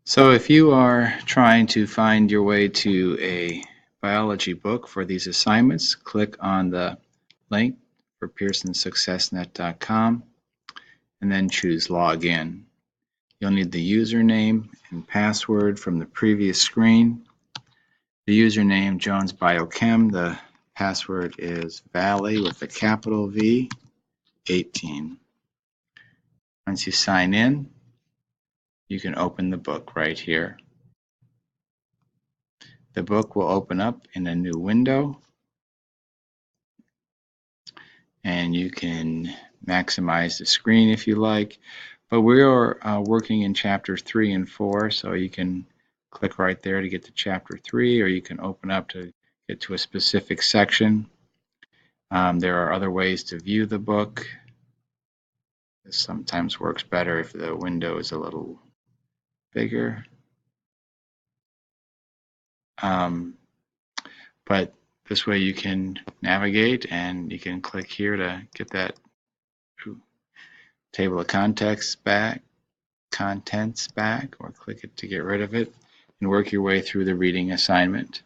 So if you are trying to find your way to a biology book for these assignments, click on the link for pearsonsuccessnet.com and then choose Login. You'll need the username and password from the previous screen. The username Jones Biochem, the password is Valley with a capital V 18. Once you sign in, you can open the book right here. The book will open up in a new window, and you can maximize the screen if you like. But we are working in chapter 3 and 4, so you can click right there to get to chapter 3, or you can open up to get to a specific section. There are other ways to view the book. This sometimes works better if the window is a little bigger. But this way you can navigate, and you can click here to get that table of contents back, or click it to get rid of it, and work your way through the reading assignment.